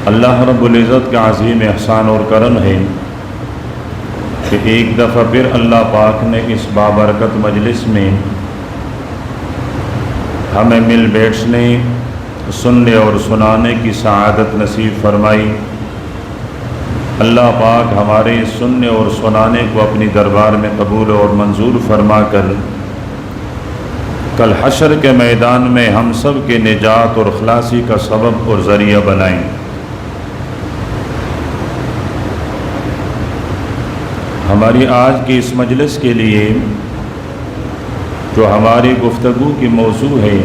اللہ رب العزت کا عظیم احسان اور کرم ہے کہ ایک دفعہ پھر اللہ پاک نے اس بابرکت مجلس میں ہمیں مل بیٹھنے، سننے اور سنانے کی سعادت نصیب فرمائی۔ اللہ پاک ہمارے سننے اور سنانے کو اپنی دربار میں قبول اور منظور فرما کر کل حشر کے میدان میں ہم سب کے نجات اور خلاصی کا سبب اور ذریعہ بنائیں۔ ہماری آج کی اس مجلس کے لیے جو ہماری گفتگو کی موضوع ہے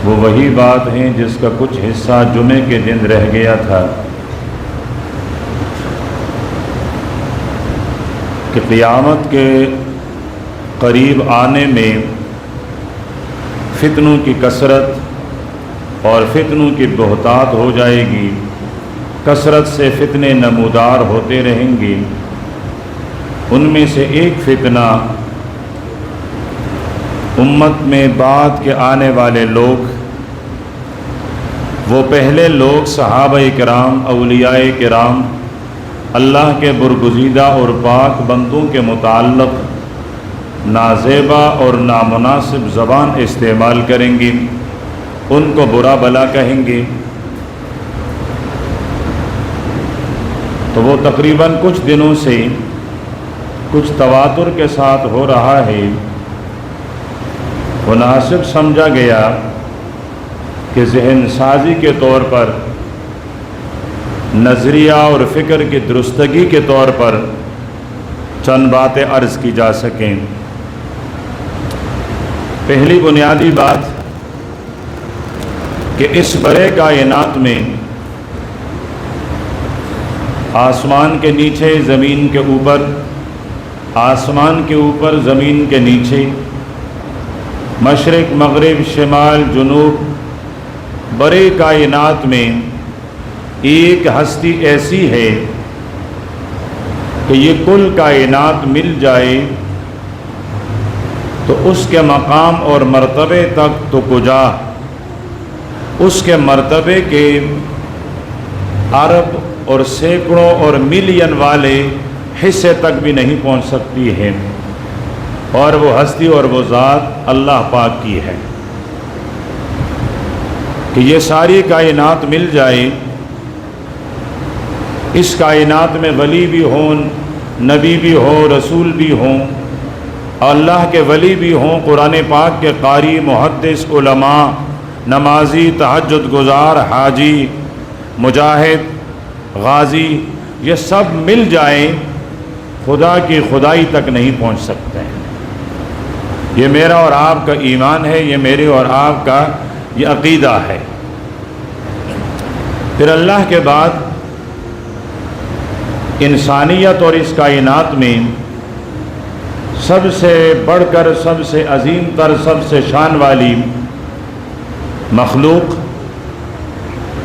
وہ وہی بات ہے جس کا کچھ حصہ جمعے کے دن رہ گیا تھا کہ قیامت کے قریب آنے میں فتنوں کی کثرت اور فتنوں کی بہتات ہو جائے گی، کثرت سے فتنے نمودار ہوتے رہیں گے۔ ان میں سے ایک فتنہ امت میں بعد کے آنے والے لوگ، وہ پہلے لوگ صحابہ کرام، اولیاء کرام، اللہ کے برگزیدہ اور پاک بندوں کے متعلق نازیبا اور نامناسب زبان استعمال کریں گے، ان کو برا بھلا کہیں گے۔ تو وہ تقریباً کچھ دنوں سے کچھ تواتر کے ساتھ ہو رہا ہے۔ مناسب سمجھا گیا کہ ذہن سازی کے طور پر، نظریہ اور فکر کی درستگی کے طور پر چند باتیں عرض کی جا سکیں۔ پہلی بنیادی بات کہ اس بڑے کائنات میں آسمان کے نیچے، زمین کے اوپر، آسمان کے اوپر، زمین کے نیچے، مشرق، مغرب، شمال، جنوب، بڑے کائنات میں ایک ہستی ایسی ہے کہ یہ کل کائنات مل جائے تو اس کے مقام اور مرتبے تک تو کجا، اس کے مرتبے کے ارب اور سینکڑوں اور ملین والے حصے تک بھی نہیں پہنچ سکتی ہے، اور وہ ہستی اور وہ ذات اللہ پاک کی ہے کہ یہ ساری کائنات مل جائے، اس کائنات میں ولی بھی ہوں، نبی بھی ہو، رسول بھی ہوں، اللہ کے ولی بھی ہوں، قرآن پاک کے قاری، محدث، علماء، نمازی، تہجد گزار، حاجی، مجاہد، غازی، یہ سب مل جائیں، خدا کی خدائی تک نہیں پہنچ سکتے ہیں۔ یہ میرا اور آپ کا ایمان ہے، یہ میرے اور آپ کا یہ عقیدہ ہے۔ پھر اللہ کے بعد انسانیت اور اس کائنات میں سب سے بڑھ کر، سب سے عظیم تر، سب سے شان والی مخلوق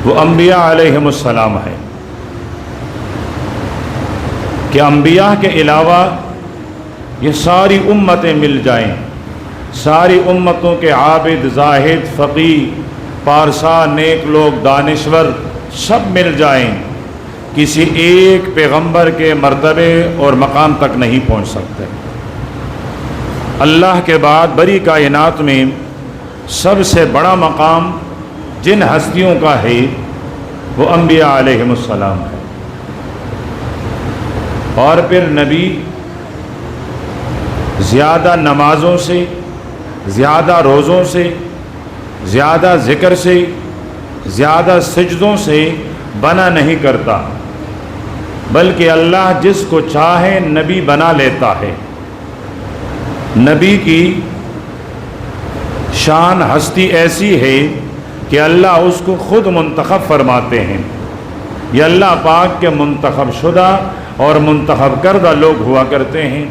وہ انبیاء علیہم السلام ہے کہ انبیاء کے علاوہ یہ ساری امتیں مل جائیں، ساری امتوں کے عابد، زاہد، فقیہ، پارسا، نیک لوگ، دانشور سب مل جائیں، کسی ایک پیغمبر کے مرتبے اور مقام تک نہیں پہنچ سکتے۔ اللہ کے بعد بڑی کائنات میں سب سے بڑا مقام جن ہستیوں کا ہے وہ انبیاء علیہم السلام ہے، اور پھر نبی زیادہ نمازوں سے، زیادہ روزوں سے، زیادہ ذکر سے، زیادہ سجدوں سے بنا نہیں کرتا، بلکہ اللہ جس کو چاہے نبی بنا لیتا ہے۔ نبی کی شان ہستی ایسی ہے کہ اللہ اس کو خود منتخب فرماتے ہیں، یہ اللہ پاک کے منتخب شدہ اور منتخب کردہ لوگ ہوا کرتے ہیں۔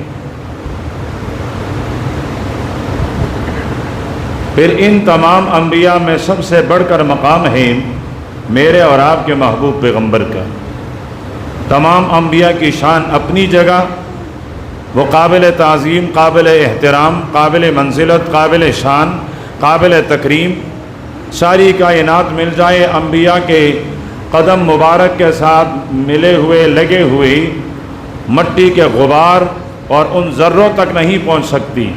پھر ان تمام انبیاء میں سب سے بڑھ کر مقام ہے میرے اور آپ کے محبوب پیغمبر کا۔ تمام انبیاء کی شان اپنی جگہ، وہ قابل تعظیم، قابل احترام، قابل منزلت، قابل شان، قابل تکریم، ساری کائنات مل جائے، انبیاء کے قدم مبارک کے ساتھ ملے ہوئے لگے ہوئے مٹی کے غبار اور ان ذروں تک نہیں پہنچ سکتی،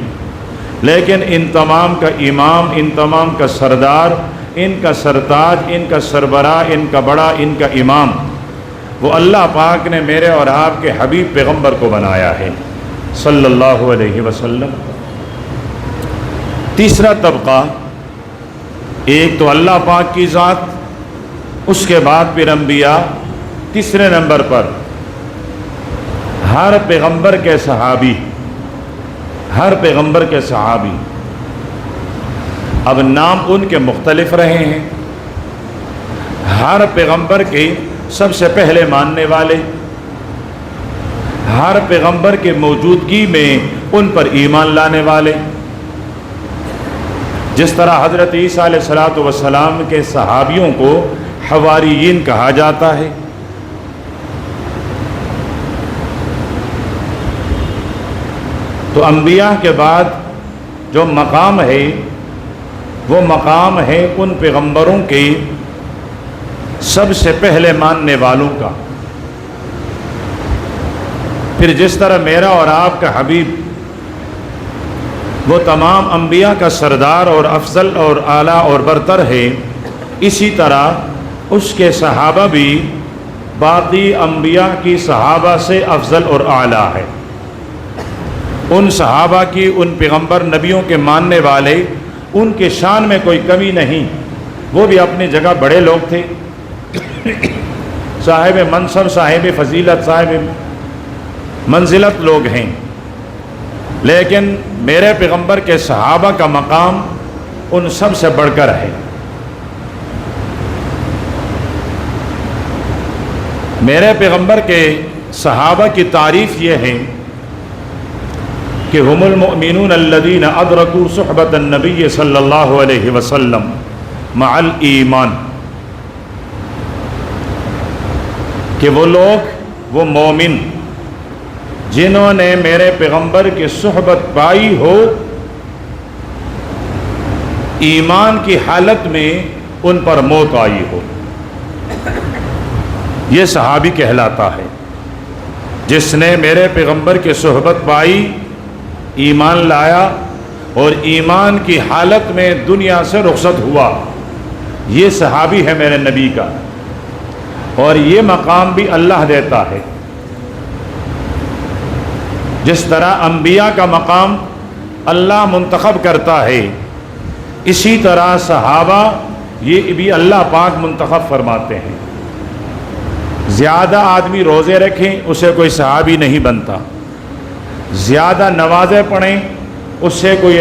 لیکن ان تمام کا امام، ان تمام کا سردار، ان کا سرتاج، ان کا سربراہ، ان کا بڑا، ان کا امام، وہ اللہ پاک نے میرے اور آپ کے حبیب پیغمبر کو بنایا ہے صلی اللہ علیہ وسلم۔ تیسرا طبقہ، ایک تو اللہ پاک کی ذات، اس کے بعد پھر انبیاء، تیسرے نمبر پر ہر پیغمبر کے صحابی، ہر پیغمبر کے صحابی۔ اب نام ان کے مختلف رہے ہیں، ہر پیغمبر کے سب سے پہلے ماننے والے، ہر پیغمبر کے موجودگی میں ان پر ایمان لانے والے۔ جس طرح حضرت عیسیٰ علیہ السلام کے صحابیوں کو حواریین کہا جاتا ہے، تو انبیاء کے بعد جو مقام ہے وہ مقام ہے ان پیغمبروں کے سب سے پہلے ماننے والوں کا۔ پھر جس طرح میرا اور آپ کا حبیب وہ تمام انبیاء کا سردار اور افضل اور اعلیٰ اور برتر ہے، اسی طرح اس کے صحابہ بھی باقی انبیاء کی صحابہ سے افضل اور اعلیٰ ہے۔ ان صحابہ کی، ان پیغمبر نبیوں کے ماننے والے، ان کے شان میں کوئی کمی نہیں، وہ بھی اپنی جگہ بڑے لوگ تھے، صاحب منصب، صاحب فضیلت، صاحب منزلت لوگ ہیں، لیکن میرے پیغمبر کے صحابہ کا مقام ان سب سے بڑھ کر ہے۔ میرے پیغمبر کے صحابہ کی تعریف یہ ہے کہ ہم المؤمنون الذین ادرکوا صحبۃ النبی صلی اللہ علیہ وسلم مع الایمان، کہ وہ لوگ، وہ مومن جنہوں نے میرے پیغمبر کی صحبت پائی ہو، ایمان کی حالت میں ان پر موت آئی ہو، یہ صحابی کہلاتا ہے۔ جس نے میرے پیغمبر کی صحبت پائی، ایمان لایا اور ایمان کی حالت میں دنیا سے رخصت ہوا، یہ صحابی ہے میرے نبی کا، اور یہ مقام بھی اللہ دیتا ہے۔ جس طرح انبیاء کا مقام اللہ منتخب کرتا ہے، اسی طرح صحابہ یہ بھی اللہ پاک منتخب فرماتے ہیں۔ زیادہ آدمی روزے رکھیں اسے کوئی صحابی نہیں بنتا، زیادہ نمازیں پڑھیں اس سے کوئی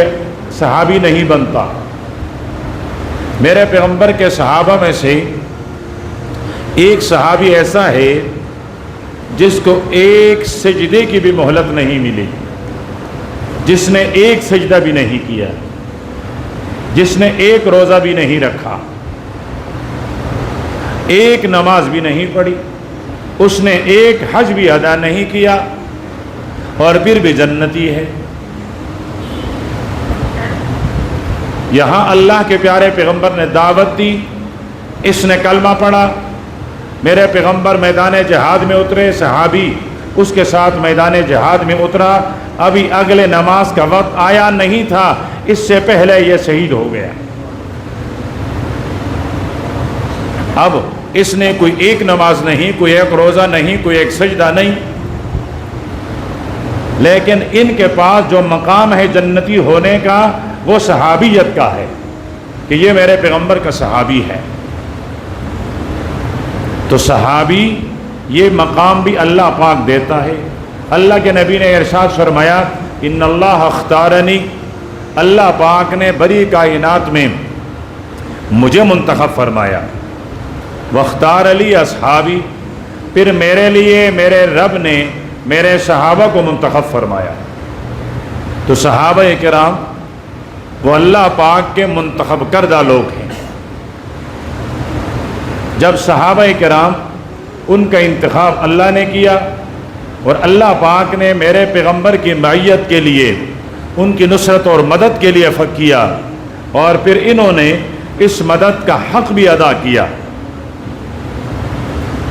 صحابی نہیں بنتا۔ میرے پیغمبر کے صحابہ میں سے ایک صحابی ایسا ہے جس کو ایک سجدے کی بھی مہلت نہیں ملی، جس نے ایک سجدہ بھی نہیں کیا، جس نے ایک روزہ بھی نہیں رکھا، ایک نماز بھی نہیں پڑھی، اس نے ایک حج بھی ادا نہیں کیا، اور پھر بھی جنتی ہے۔ یہاں اللہ کے پیارے پیغمبر نے دعوت دی، اس نے کلمہ پڑھا، میرے پیغمبر میدان جہاد میں اترے، صحابی اس کے ساتھ میدان جہاد میں اترا، ابھی اگلے نماز کا وقت آیا نہیں تھا، اس سے پہلے یہ شہید ہو گیا۔ اب اس نے کوئی ایک نماز نہیں، کوئی ایک روزہ نہیں، کوئی ایک سجدہ نہیں، لیکن ان کے پاس جو مقام ہے جنتی ہونے کا وہ صحابیت کا ہے کہ یہ میرے پیغمبر کا صحابی ہے۔ تو صحابی یہ مقام بھی اللہ پاک دیتا ہے۔ اللہ کے نبی نے ارشاد فرمایا، ان اللہ اختارنی، اللہ پاک نے بڑی کائنات میں مجھے منتخب فرمایا، واختار علی اصحابی، پھر میرے لیے میرے رب نے میرے صحابہ کو منتخب فرمایا۔ تو صحابہ کرام وہ اللہ پاک کے منتخب کردہ لوگ ہیں۔ جب صحابہ کرام ان کا انتخاب اللہ نے کیا اور اللہ پاک نے میرے پیغمبر کی معیت کے لیے، ان کی نصرت اور مدد کے لیے کیا، اور پھر انہوں نے اس مدد کا حق بھی ادا کیا۔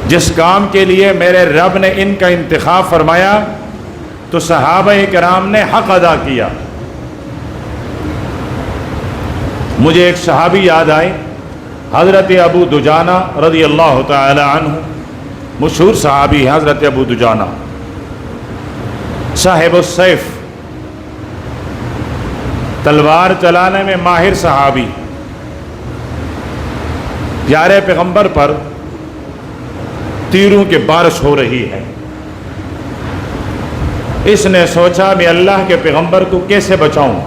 جس کام کے لیے میرے رب نے ان کا انتخاب فرمایا تو صحابہ کرام نے حق ادا کیا۔ مجھے ایک صحابی یاد آئے، حضرت ابو دجانہ رضی اللہ تعالی عنہ، مشہور صحابی ہیں حضرت ابو دجانہ، صاحب السیف، تلوار چلانے میں ماہر صحابی۔ پیارے پیغمبر پر تیروں کی بارش ہو رہی ہے۔ اس نے سوچا میں اللہ کے پیغمبر کو کیسے بچاؤں،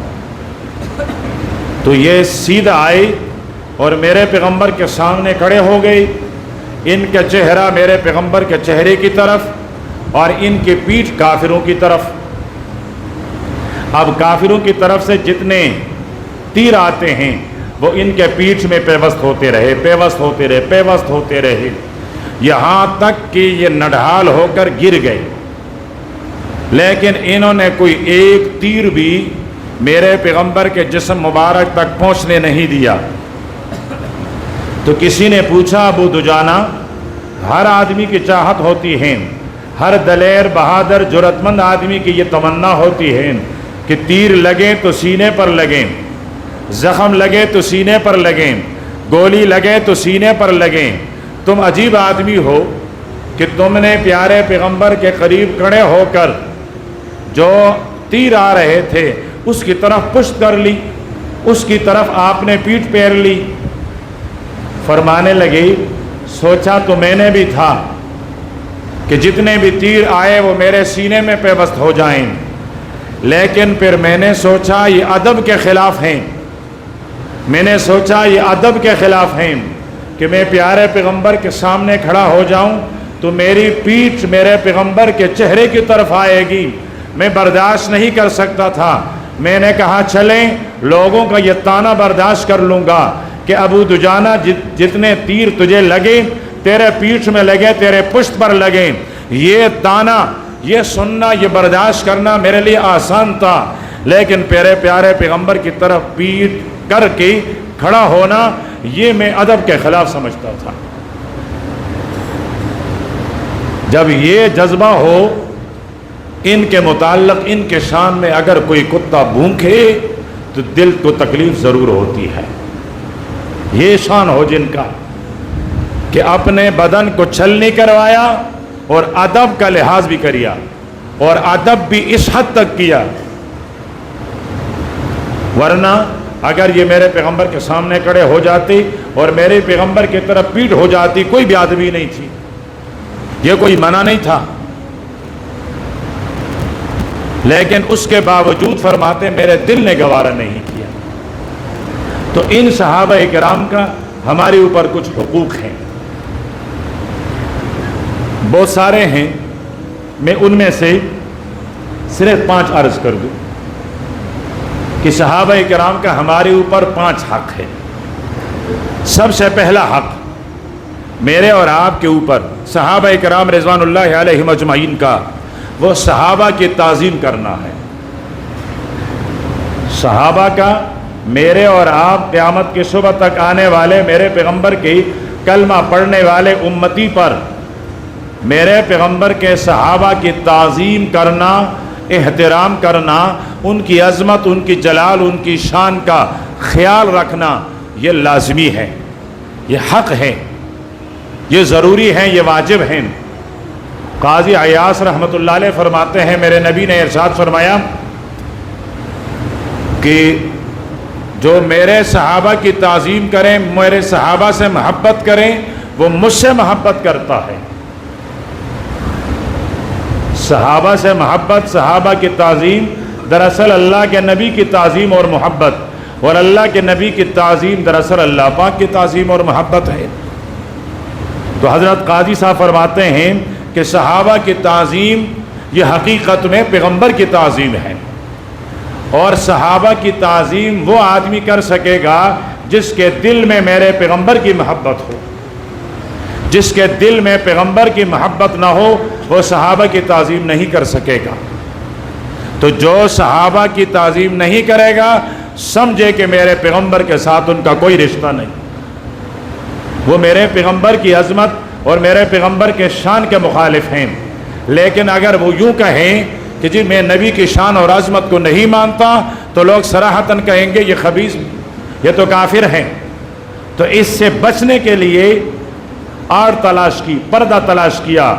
تو یہ سیدھا آئی اور میرے پیغمبر کے سامنے کھڑے ہو گئی، ان کا چہرہ میرے پیغمبر کے چہرے کی طرف اور ان کی پیٹھ کافروں کی طرف۔ اب کافروں کی طرف سے جتنے تیر آتے ہیں وہ ان کے پیٹھ میں پیوست ہوتے رہے، پیوست ہوتے رہے، پیوست ہوتے رہے، یہاں تک کہ یہ نڈھال ہو کر گر گئے، لیکن انہوں نے کوئی ایک تیر بھی میرے پیغمبر کے جسم مبارک تک پہنچنے نہیں دیا۔ تو کسی نے پوچھا ابو دجانہ، ہر آدمی کی چاہت ہوتی ہے، ہر دلیر بہادر جرأت مند آدمی کی یہ تمنا ہوتی ہے کہ تیر لگیں تو سینے پر لگیں، زخم لگے تو سینے پر لگیں، گولی لگے تو سینے پر لگیں۔ تم عجیب آدمی ہو کہ تم نے پیارے پیغمبر کے قریب کھڑے ہو کر جو تیر آ رہے تھے اس کی طرف پشت کر لی، اس کی طرف آپ نے پیٹھ پھیر لی۔ فرمانے لگی سوچا تو میں نے بھی تھا کہ جتنے بھی تیر آئے وہ میرے سینے میں پیوست ہو جائیں، لیکن پھر میں نے سوچا یہ ادب کے خلاف ہیں، میں نے سوچا یہ ادب کے خلاف ہیں کہ میں پیارے پیغمبر کے سامنے کھڑا ہو جاؤں تو میری پیٹھ میرے پیغمبر کے چہرے کی طرف آئے گی، میں برداشت نہیں کر سکتا تھا۔ میں نے کہا چلیں لوگوں کا یہ طعنہ برداشت کر لوں گا کہ ابو دجانہ جتنے تیر تجھے لگے تیرے پیٹھ میں لگے، تیرے پشت پر لگے، یہ طعنہ، یہ سننا، یہ برداشت کرنا میرے لیے آسان تھا، لیکن پیارے پیغمبر کی طرف پیٹھ کر کے کھڑا ہونا یہ میں ادب کے خلاف سمجھتا تھا۔ جب یہ جذبہ ہو ان کے متعلق، ان کے شان میں اگر کوئی کتا بھونکے تو دل کو تکلیف ضرور ہوتی ہے۔ یہ شان ہو جن کا کہ اپنے بدن کو چھل نہیں کروایا اور ادب کا لحاظ بھی کیا، اور ادب بھی اس حد تک کیا، ورنہ اگر یہ میرے پیغمبر کے سامنے کھڑے ہو جاتی اور میرے پیغمبر کی طرف پیٹھ ہو جاتی، کوئی بھی آدمی نہیں تھی، یہ کوئی منع نہیں تھا، لیکن اس کے باوجود فرماتے میرے دل نے گوارا نہیں کیا۔ تو ان صحابہ کرام کا ہمارے اوپر کچھ حقوق ہیں، بہت سارے ہیں، میں ان میں سے صرف 5 عرض کر دوں کہ صحابہ کرام کا ہمارے اوپر 5 حق ہے۔ سب سے پہلا حق میرے اور آپ کے اوپر صحابہ کرام رضوان اللہ علیہم اجمعین کا، وہ صحابہ کی تعظیم کرنا ہے۔ صحابہ کا میرے اور آپ قیامت کی صبح تک آنے والے میرے پیغمبر کی کلمہ پڑھنے والے امتی پر میرے پیغمبر کے صحابہ کی تعظیم کرنا، احترام کرنا، ان کی عظمت، ان کی جلال، ان کی شان کا خیال رکھنا یہ لازمی ہے، یہ حق ہے، یہ ضروری ہے، یہ واجب ہے۔ قاضی عیاض رحمۃ اللہ علیہ فرماتے ہیں میرے نبی نے ارشاد فرمایا کہ جو میرے صحابہ کی تعظیم کریں، میرے صحابہ سے محبت کریں، وہ مجھ سے محبت کرتا ہے۔ صحابہ سے محبت، صحابہ کی تعظیم دراصل اللہ کے نبی کی تعظیم اور محبت، اور اللہ کے نبی کی تعظیم دراصل اللہ پاک کی تعظیم اور محبت ہے۔ تو حضرت قاضی صاحب فرماتے ہیں کہ صحابہ کی تعظیم یہ حقیقت میں پیغمبر کی تعظیم ہے، اور صحابہ کی تعظیم وہ آدمی کر سکے گا جس کے دل میں میرے پیغمبر کی محبت ہو۔ جس کے دل میں پیغمبر کی محبت نہ ہو وہ صحابہ کی تعظیم نہیں کر سکے گا۔ تو جو صحابہ کی تعظیم نہیں کرے گا سمجھے کہ میرے پیغمبر کے ساتھ ان کا کوئی رشتہ نہیں، وہ میرے پیغمبر کی عظمت اور میرے پیغمبر کے شان کے مخالف ہیں۔ لیکن اگر وہ یوں کہیں کہ جی میں نبی کی شان اور عظمت کو نہیں مانتا، تو لوگ صراحتاً کہیں گے یہ خبیث، یہ تو کافر ہیں۔ تو اس سے بچنے کے لیے آڑ تلاش کی، پردہ تلاش کیا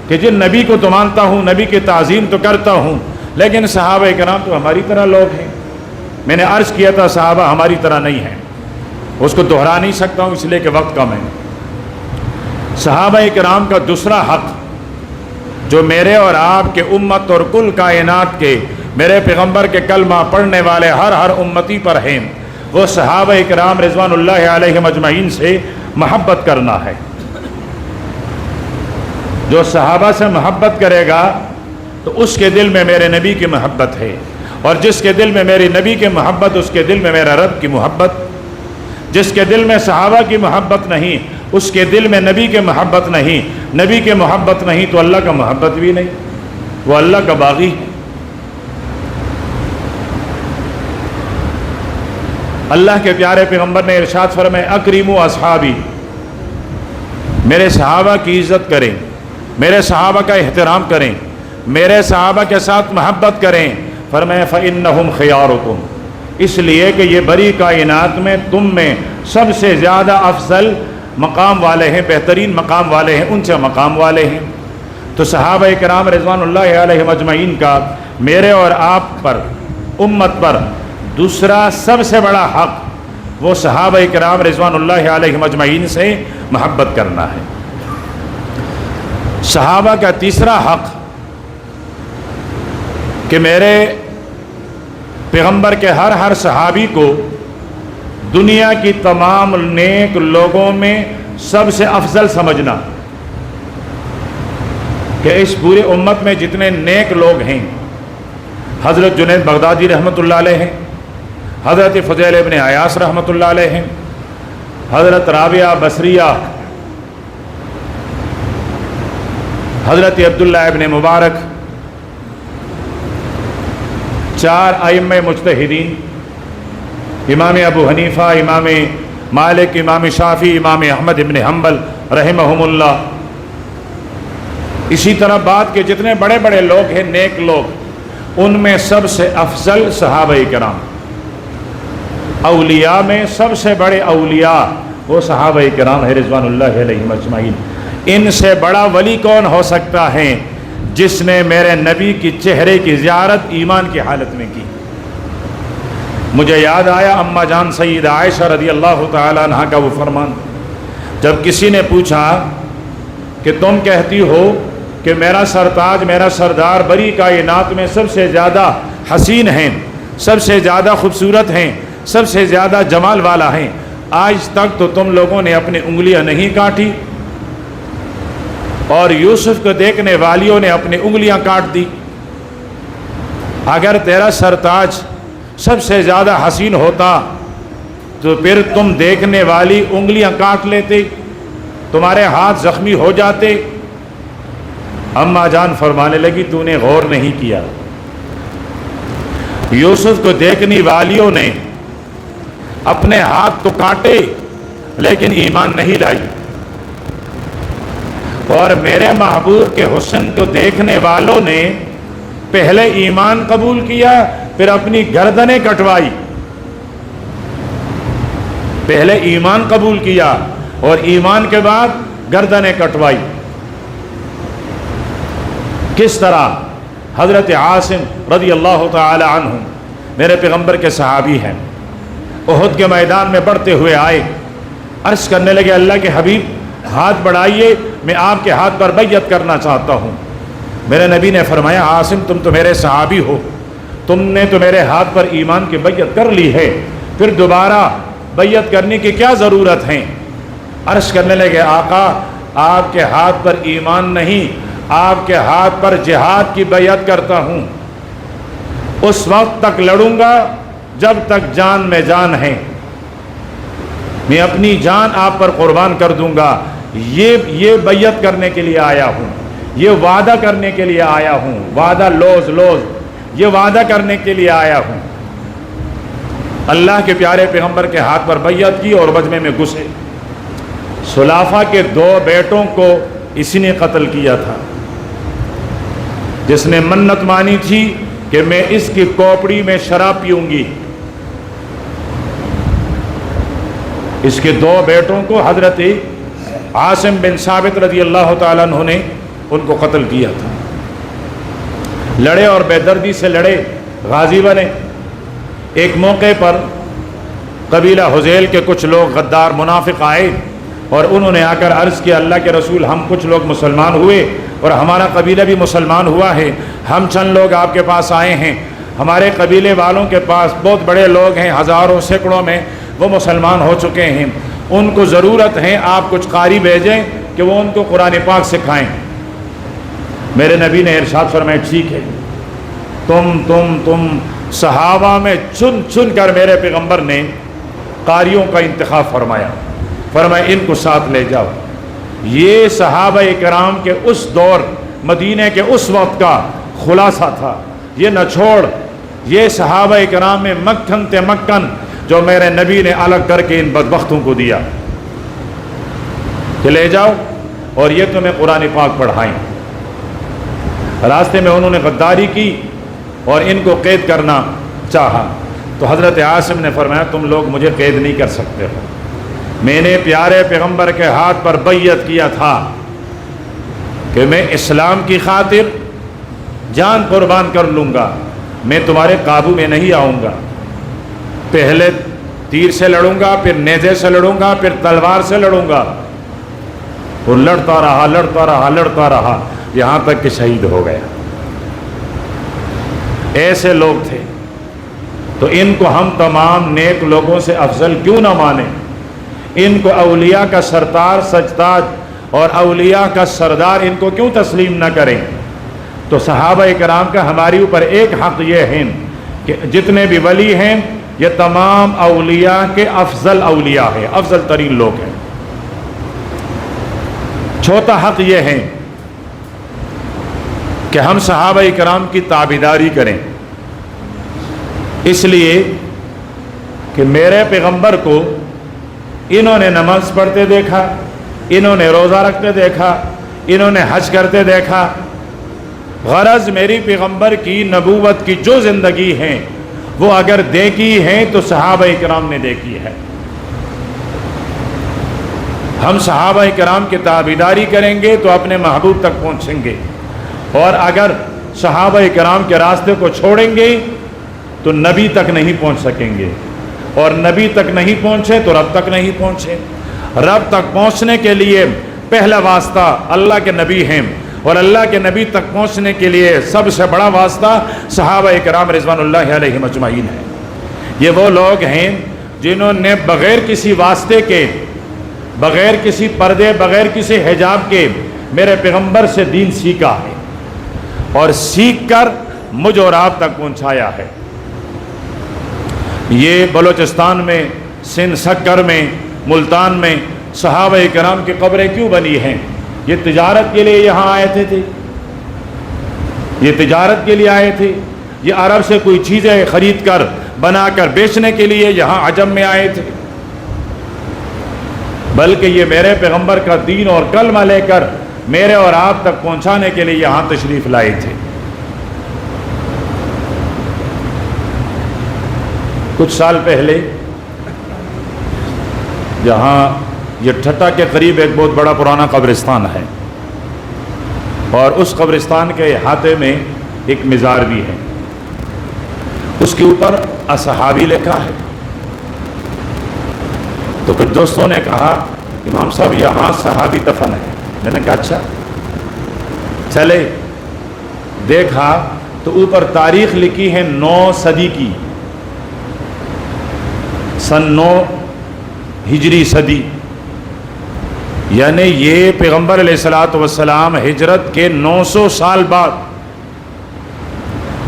کہ جن نبی کو تو مانتا ہوں، نبی کی تعظیم تو کرتا ہوں، لیکن صحابہ کرام تو ہماری طرح لوگ ہیں۔ میں نے عرض کیا تھا صحابہ ہماری طرح نہیں ہیں، اس کو دہرا نہیں سکتا ہوں اس لیے کہ وقت کم ہے۔ صحابہ کرام کا دوسرا حق جو میرے اور آپ کے امت اور کل کائنات کے میرے پیغمبر کے کلمہ پڑھنے والے ہر امتی پر ہیں، وہ صحابہ کرام رضوان اللہ علیہم اجمعین سے محبت کرنا ہے۔ جو صحابہ سے محبت کرے گا تو اس کے دل میں میرے نبی کی محبت ہے، اور جس کے دل میں میری نبی کی محبت، اس کے دل میں میرا رب کی محبت۔ جس کے دل میں صحابہ کی محبت نہیں، اس کے دل میں نبی کی محبت نہیں، نبی کی محبت نہیں تو اللہ کا محبت بھی نہیں، وہ اللہ کا باغی ہے۔ اللہ کے پیارے پیغمبر نے ارشاد فرمایا اکرموا اصحابی، میرے صحابہ کی عزت کریں، میرے صحابہ کا احترام کریں، میرے صحابہ کے ساتھ محبت کریں۔ فرمایا فإنہم خیارکم، اس لیے کہ یہ بڑی کائنات میں تم میں سب سے زیادہ افضل مقام والے ہیں، بہترین مقام والے ہیں، ان سے مقام والے ہیں۔ تو صحابہ کرام رضوان اللہ علیہم اجمعین کا میرے اور آپ پر، امت پر دوسرا سب سے بڑا حق وہ صحابہ کرام رضوان اللہ علیہم اجمعین سے محبت کرنا ہے۔ صحابہ کا تیسرا حق کہ میرے پیغمبر کے ہر صحابی کو دنیا کی تمام نیک لوگوں میں سب سے افضل سمجھنا، کہ اس پورے امت میں جتنے نیک لوگ ہیں، حضرت جنید بغدادی رحمۃ اللہ علیہ ہیں، حضرت فضیل ابن عیاض رحمۃ اللہ علیہ ہیں، حضرت رابعہ بصریہ، حضرت عبداللہ ابن مبارک، چار ائمہ مجتہدین، امام ابو حنیفہ، امام مالک، امام شافعی، امام احمد ابن حنبل رحمہم اللہ۔ اسی طرح بعد کے جتنے بڑے بڑے لوگ ہیں، نیک لوگ، ان میں سب سے افضل صحابہ کرام، اولیاء میں سب سے بڑے اولیاء وہ صحابہ کرام ہے رضوان اللہ علیہم اجمعین۔ ان سے بڑا ولی کون ہو سکتا ہے جس نے میرے نبی کی چہرے کی زیارت ایمان کی حالت میں کی؟ مجھے یاد آیا اما جان سیدہ عائشہ رضی اللہ تعالی عنہ کا وہ فرمان، جب کسی نے پوچھا کہ تم کہتی ہو کہ میرا سرتاج، میرا سردار بری کائنات میں سب سے زیادہ حسین ہیں، سب سے زیادہ خوبصورت ہیں، سب سے زیادہ جمال والا ہیں، آج تک تو تم لوگوں نے اپنی انگلیاں نہیں کاٹی، اور یوسف کو دیکھنے والیوں نے اپنی انگلیاں کاٹ دی۔ اگر تیرا سرتاج سب سے زیادہ حسین ہوتا تو پھر تم دیکھنے والی انگلیاں کاٹ لیتے، تمہارے ہاتھ زخمی ہو جاتے۔ اما جان فرمانے لگی تو نے غور نہیں کیا، یوسف کو دیکھنے والیوں نے اپنے ہاتھ تو کاٹے لیکن ایمان نہیں لائی، اور میرے محبوب کے حسن کو دیکھنے والوں نے پہلے ایمان قبول کیا پھر اپنی گردنیں کٹوائی۔ پہلے ایمان قبول کیا اور ایمان کے بعد گردنیں کٹوائی۔ کس طرح؟ حضرت عاصم رضی اللہ تعالی عنہ میرے پیغمبر کے صحابی ہیں، احد کے میدان میں بڑھتے ہوئے آئے، عرض کرنے لگے اللہ کے حبیب ہاتھ بڑھائیے، میں آپ کے ہاتھ پر بیعت کرنا چاہتا ہوں۔ میرے نبی نے فرمایا عاصم تم تو میرے صحابی ہو، تم نے تو میرے ہاتھ پر ایمان کی بیعت کر لی ہے، پھر دوبارہ بیعت کرنے کی کیا ضرورت ہے؟ عرض کرنے لگے آقا آپ کے ہاتھ پر ایمان نہیں، آپ کے ہاتھ پر جہاد کی بیعت کرتا ہوں، اس وقت تک لڑوں گا جب تک جان میں جان ہے، میں اپنی جان آپ پر قربان کر دوں گا، یہ بیعت کرنے کے لیے آیا ہوں، یہ وعدہ کرنے کے لیے آیا ہوں، وعدہ لوز یہ وعدہ کرنے کے لیے آیا ہوں۔ اللہ کے پیارے پیغمبر کے ہاتھ پر بیعت کی اور مجمع میں گھسے۔ سلافہ کے 2 بیٹوں کو اسی نے قتل کیا تھا، جس نے منت مانی تھی کہ میں اس کی کوپڑی میں شراب پیوں گی۔ اس کے 2 بیٹوں کو حضرت عاصم بن ثابت رضی اللہ تعالیٰ عنہ نے ان کو قتل کیا تھا۔ لڑے اور بے دردی سے لڑے، غازی بنے۔ ایک موقع پر قبیلہ حذیل کے کچھ لوگ غدار منافق آئے اور انہوں نے آ کر عرض کیا، اللہ کے رسول، ہم کچھ لوگ مسلمان ہوئے اور ہمارا قبیلہ بھی مسلمان ہوا ہے، ہم چند لوگ آپ کے پاس آئے ہیں، ہمارے قبیلے والوں کے پاس بہت بڑے لوگ ہیں، ہزاروں سینکڑوں میں وہ مسلمان ہو چکے ہیں، ان کو ضرورت ہے آپ کچھ قاری بھیجیں کہ وہ ان کو قرآن پاک سکھائیں۔ میرے نبی نے ارشاد فرمایا، ٹھیک ہے، تم صحابہ میں چن چن کر میرے پیغمبر نے قاریوں کا انتخاب فرمایا ان کو ساتھ لے جاؤ۔ یہ صحابہ کرام کے اس دور، مدینہ کے اس وقت کا خلاصہ تھا، یہ نچوڑ، یہ صحابہ کرام میں مکھن تے مکھن جو میرے نبی نے الگ کر کے ان بدبختوں کو دیا کہ لے جاؤ اور یہ تمہیں قرآن پاک پڑھائیں۔ راستے میں انہوں نے غداری کی اور ان کو قید کرنا چاہا تو حضرت عاصم نے فرمایا، تم لوگ مجھے قید نہیں کر سکتے ہو، میں نے پیارے پیغمبر کے ہاتھ پر بیعت کیا تھا کہ میں اسلام کی خاطر جان قربان کر لوں گا، میں تمہارے قابو میں نہیں آؤں گا، پہلے تیر سے لڑوں گا، پھر نیزے سے لڑوں گا، پھر تلوار سے لڑوں گا۔ وہ لڑتا رہا یہاں تک کہ شہید ہو گیا۔ ایسے لوگ تھے، تو ان کو ہم تمام نیک لوگوں سے افضل کیوں نہ مانیں؟ ان کو اولیاء کا سرتاج سجتاج اور اولیاء کا سردار ان کو کیوں تسلیم نہ کریں؟ تو صحابہ کرام کا ہماری اوپر ایک حق یہ ہے کہ جتنے بھی ولی ہیں یہ تمام اولیاء کے افضل اولیاء ہیں، افضل ترین لوگ ہیں۔ چوتھا حق یہ ہے کہ ہم صحابہ کرام کی تابعداری کریں، اس لیے کہ میرے پیغمبر کو انہوں نے نماز پڑھتے دیکھا، انہوں نے روزہ رکھتے دیکھا، انہوں نے حج کرتے دیکھا۔ غرض میری پیغمبر کی نبوت کی جو زندگی ہے وہ اگر دیکھی ہے تو صحابہ کرام نے دیکھی ہے۔ ہم صحابہ کرام کی تابعداری کریں گے تو اپنے محبوب تک پہنچیں گے، اور اگر صحابہ کرام کے راستے کو چھوڑیں گے تو نبی تک نہیں پہنچ سکیں گے، اور نبی تک نہیں پہنچے تو رب تک نہیں پہنچے۔ رب تک پہنچنے کے لیے پہلا واسطہ اللہ کے نبی ہیں، اور اللہ کے نبی تک پہنچنے کے لیے سب سے بڑا واسطہ صحابہ کرام رضوان اللہ علیہم اجمعین ہے۔ یہ وہ لوگ ہیں جنہوں نے بغیر کسی واسطے کے، بغیر کسی پردے، بغیر کسی حجاب کے میرے پیغمبر سے دین سیکھا ہے، اور سیکھ کر مجھ اور آپ تک پہنچایا ہے۔ یہ بلوچستان میں، سندھ سکر میں، ملتان میں صحابہ کرام کی قبریں کیوں بنی ہیں؟ یہ تجارت کے لیے یہاں آئے تھے، یہ تجارت کے لیے آئے تھے، یہ عرب سے کوئی چیزیں خرید کر بنا کر بیچنے کے لیے یہاں عجم میں آئے تھے، بلکہ یہ میرے پیغمبر کا دین اور کلمہ لے کر میرے اور آپ تک پہنچانے کے لیے یہاں تشریف لائے تھے۔ کچھ سال پہلے جہاں یہ ٹھٹا کے قریب ایک بہت بڑا پرانا قبرستان ہے، اور اس قبرستان کے احاطے میں ایک مزار بھی ہے، اس کے اوپر اصحابی لکھا ہے۔ تو کچھ دوستوں نے کہا امام صاحب یہاں صحابی دفن ہے، میں نے کہا اچھا، چلے دیکھا تو اوپر تاریخ لکھی ہے 9 صدی کی، سن 9 ہجری صدی، یعنی یہ پیغمبر علیہ الصلوۃ والسلام ہجرت کے 900 سال بعد۔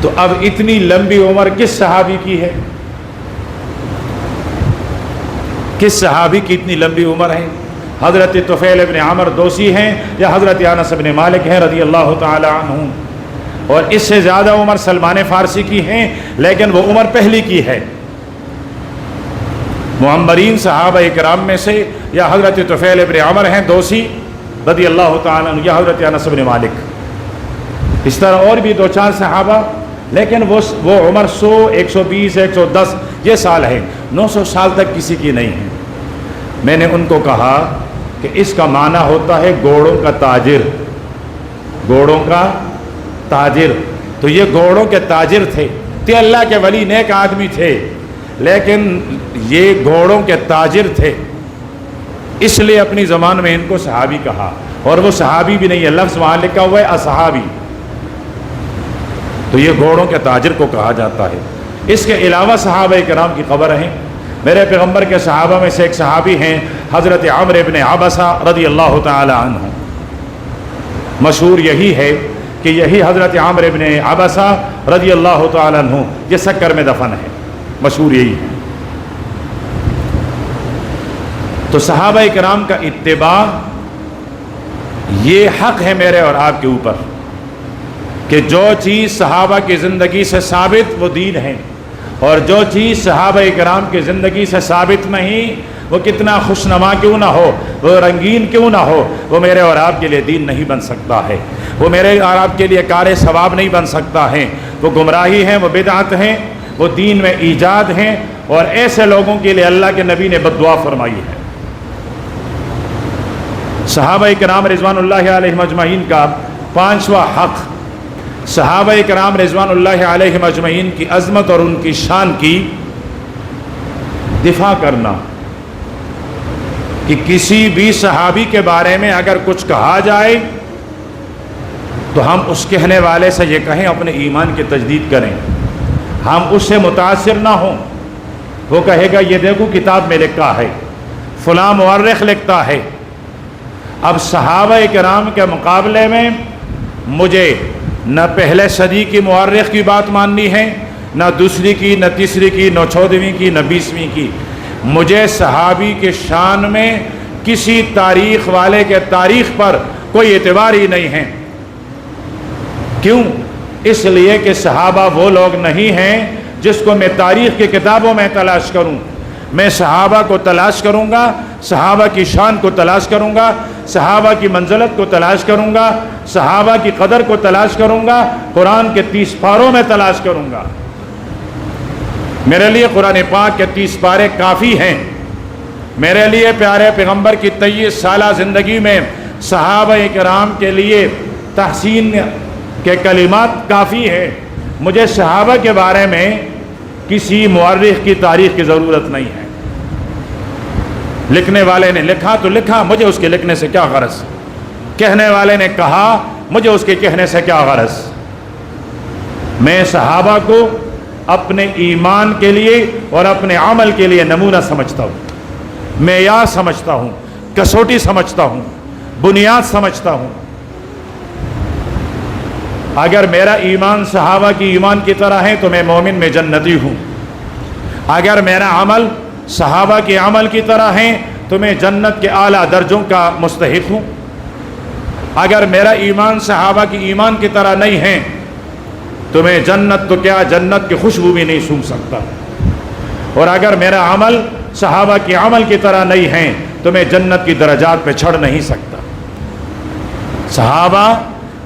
تو اب اتنی لمبی عمر کس صحابی کی ہے؟ کس صحابی کی اتنی لمبی عمر ہے؟ حضرت طفیل ابن عمر دوسی ہیں یا حضرت انس بن مالک ہیں رضی اللہ تعالی عنہ؟ اور اس سے زیادہ عمر سلمان فارسی کی ہیں، لیکن وہ عمر پہلی کی ہے۔ معمرین صحابہ اکرام میں سے یا حضرت طفیل ابن عمر ہیں دوسی رضی اللہ تعالیٰ عنہ، یا حضرت انس بن مالک، اس طرح اور بھی 2-4 صحابہ، لیکن وہ عمر 100، 120، 110 یہ سال ہے، 900 سال تک کسی کی نہیں ہے۔ میں نے ان کو کہا کہ اس کا معنی ہوتا ہے گھوڑوں کا تاجر، گھوڑوں کا تاجر۔ تو یہ گھوڑوں کے تاجر تھے، اللہ کے ولی نیک آدمی تھے، لیکن یہ گھوڑوں کے تاجر تھے، اس لیے اپنی زبان میں ان کو صحابی کہا، اور وہ صحابی بھی نہیں ہے، لفظ وہاں لکھا ہوا ہے اصحابی، تو یہ گھوڑوں کے تاجر کو کہا جاتا ہے۔ اس کے علاوہ صحابہ کرام کی خبر ہیں، میرے پیغمبر کے صحابہ میں سے ایک صحابی ہیں حضرت عمرو بن عبسہ رضی اللہ تعالی عنہ، مشہور یہی ہے کہ یہی حضرت عمرو بن عبسہ رضی اللہ تعالی عنہ یہ سکر میں دفن ہے، مشہور یہی ہے۔ تو صحابہ کرام کا اتباع یہ حق ہے میرے اور آپ کے اوپر کہ جو چیز صحابہ کی زندگی سے ثابت وہ دین ہے، اور جو چیز صحابہ کرام کی زندگی سے ثابت نہیں، وہ کتنا خوشنما کیوں نہ ہو، وہ رنگین کیوں نہ ہو، وہ میرے اور آپ کے لیے دین نہیں بن سکتا ہے، وہ میرے اور آپ کے لیے کار ثواب نہیں بن سکتا ہے، وہ گمراہی ہیں، وہ بدعت ہیں، وہ دین میں ایجاد ہیں، اور ایسے لوگوں کے لیے اللہ کے نبی نے بد دعا فرمائی ہے۔ صحابہ کرام رضوان اللہ علیہم اجمعین کا 5واں حق، صحابہ کرام رضوان اللہ علیہم اجمعین کی عظمت اور ان کی شان کی دفاع کرنا، کہ کسی بھی صحابی کے بارے میں اگر کچھ کہا جائے تو ہم اس کہنے والے سے یہ کہیں اپنے ایمان کی تجدید کریں، ہم اس سے متاثر نہ ہوں۔ وہ کہے گا یہ دیکھو کتاب میں لکھا ہے، فلاں مورخ لکھتا ہے۔ اب صحابہ کرام کے مقابلے میں مجھے نہ پہلے صدی کی مورخ کی بات ماننی ہے، نہ دوسری کی، نہ تیسری کی، نہ 14ویں کی، نہ 20ویں کی۔ مجھے صحابی کے شان میں کسی تاریخ والے کے تاریخ پر کوئی اعتبار ہی نہیں ہے۔ کیوں؟ اس لیے کہ صحابہ وہ لوگ نہیں ہیں جس کو میں تاریخ کی کتابوں میں تلاش کروں۔ میں صحابہ کو تلاش کروں گا، صحابہ کی شان کو تلاش کروں گا، صحابہ کی منزلت کو تلاش کروں گا، صحابہ کی قدر کو تلاش کروں گا، قرآن کے 30 پاروں میں تلاش کروں گا۔ میرے لیے قرآن پاک کے 30 پارے کافی ہیں، میرے لیے پیارے پیغمبر کی 23 سالہ زندگی میں صحابہ کرام کے لیے تحسین کے کلمات کافی ہیں۔ مجھے صحابہ کے بارے میں کسی مورخ کی تاریخ کی ضرورت نہیں ہے۔ لکھنے والے نے لکھا تو لکھا، مجھے اس کے لکھنے سے کیا غرض، کہنے والے نے کہا، مجھے اس کے کہنے سے کیا غرض۔ میں صحابہ کو اپنے ایمان کے لیے اور اپنے عمل کے لیے نمونہ سمجھتا ہوں، معیار سمجھتا ہوں، کسوٹی سمجھتا ہوں، بنیاد سمجھتا ہوں۔ اگر میرا ایمان صحابہ کی ایمان کی طرح ہے تو میں مومن میں جنتی ہوں، اگر میرا عمل صحابہ کے عمل کی طرح ہے تو میں جنت کے اعلیٰ درجوں کا مستحق ہوں۔ اگر میرا ایمان صحابہ کی ایمان کی طرح نہیں ہے تو میں جنت تو کیا جنت کی خوشبو بھی نہیں سونگھ سکتا، اور اگر میرا عمل صحابہ کے عمل کی طرح نہیں ہے تو میں جنت کی درجات پہ چڑھ نہیں سکتا۔ صحابہ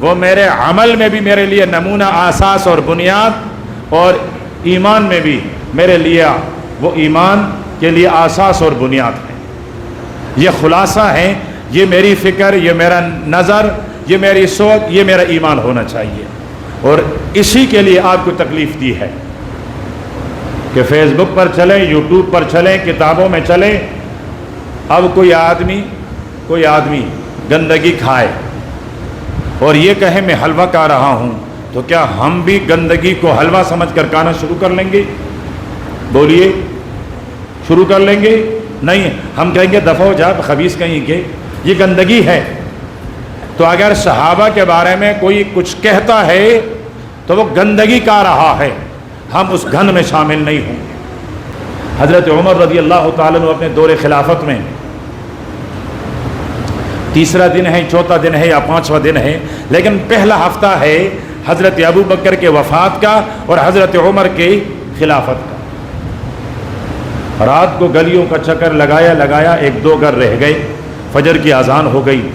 وہ میرے عمل میں بھی میرے لیے نمونہ، اساس اور بنیاد، اور ایمان میں بھی میرے لیے وہ ایمان کے لیے اساس اور بنیاد ہے۔ یہ خلاصہ ہے، یہ میری فکر، یہ میرا نظر، یہ میری سوچ، یہ میرا ایمان ہونا چاہیے۔ اور اسی کے لیے آپ کو تکلیف دی ہے کہ فیس بک پر چلیں، یوٹیوب پر چلیں، کتابوں میں چلیں۔ اب کوئی آدمی گندگی کھائے اور یہ کہے میں حلوہ کھا رہا ہوں، تو کیا ہم بھی گندگی کو حلوہ سمجھ کر کھانا شروع کر لیں گے؟ بولیے، شروع کر لیں گے؟ نہیں، ہم کہیں گے دفع ہو جا خبیث کہیں گے، یہ گندگی ہے۔ تو اگر صحابہ کے بارے میں کوئی کچھ کہتا ہے تو وہ گندگی کھا رہا ہے، ہم اس گھن میں شامل نہیں ہوں گے۔ حضرت عمر رضی اللہ تعالیٰ عنہ اپنے دور خلافت میں تیسرا دن ہے، چوتھا دن ہے یا 5واں دن ہے، لیکن پہلا ہفتہ ہے حضرت ابو بکر کے وفات کا اور حضرت عمر کی خلافت کا۔ رات کو گلیوں کا چکر لگایا 1-2 گھر رہ گئے، فجر کی اذان ہو گئی،